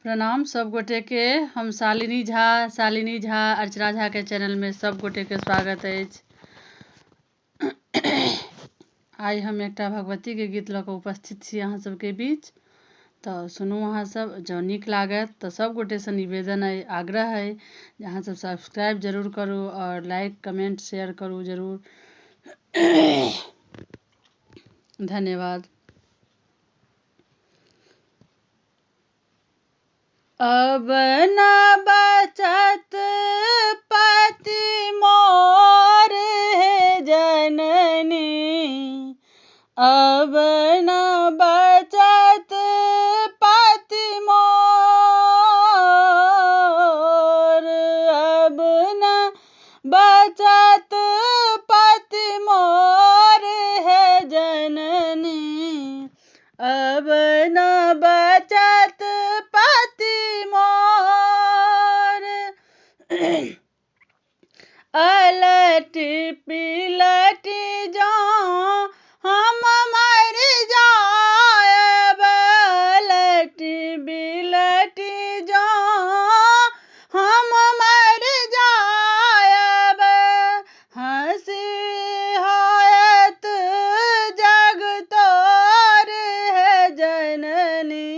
प्रणाम सब गोटे के। हम शालिनी झा अर्चना झा के चैनल में सब गोटे के स्वागत अछि। आइ हम एकटा भगवती के गीत लऽ कऽ उपस्थित छी अहाँ सबके बीच, तऽ सुनू अहाँ सब। जँ नीक लागत तऽ सब गोटे से निवेदन अइ, आग्रह अइ जे अहाँ सब सब्सक्राइब जरूर करू और लाइक कमेंट शेयर करू जरूर। धन्यवाद। अब न बचत पति मोर है जननी, अब न बचत पति मोर, अब न बचत पति मोर है जननी, अब न बचत पति मोर। अलटी पिलटी जाऊं हम मर जाएब, अलटी बिलटी जाऊं हम मर जाएब, हंसी होयत जग तोर है जननी,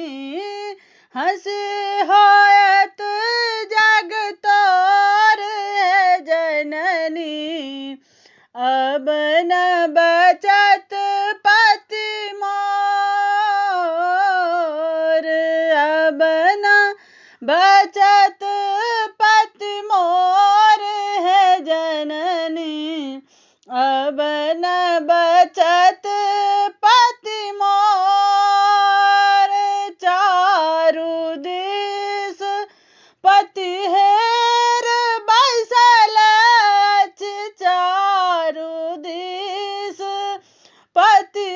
हंसी होयत जग तोर है जननी, अब न बचत पति मोर, अब न बचत पति मोर है जननी, अब न बचत पति मोर। चारू दिस पति हेर बैसल अछि, चारू दिस पति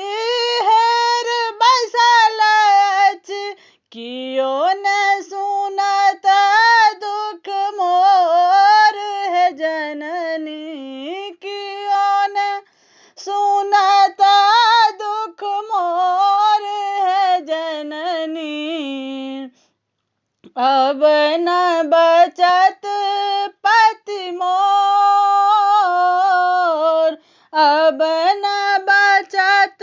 हेर बैसल अछि, कियो न सुनत दुख मोर है जननी, कियो न सुनत दुख मोर है जननी, अब न बचत पति मोर, अब न बचत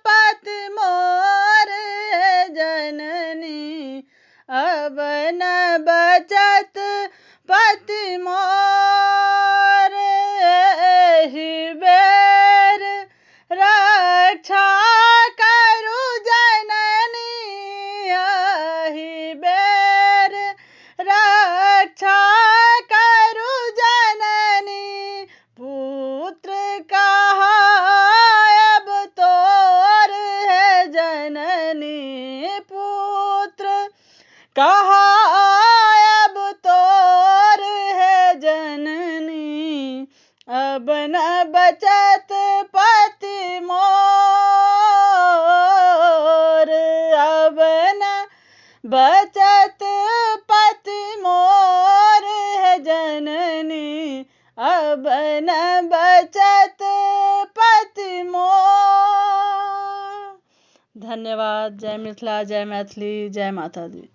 पति मोर है जननी, अब न बचत पति मोर। एहि बेर रक्षा करू जननी, एहि बेर रक्षा करू जननी, पुत्र कहायब तोर है जननी, पुत्र कहायब तोर है जननी, अब न बचत पति मोर, अब न बचत पति मोर है जननी, अब न बचत पति मोर। धन्यवाद। जय मिथिला, जय मैथिली, जय माता दी।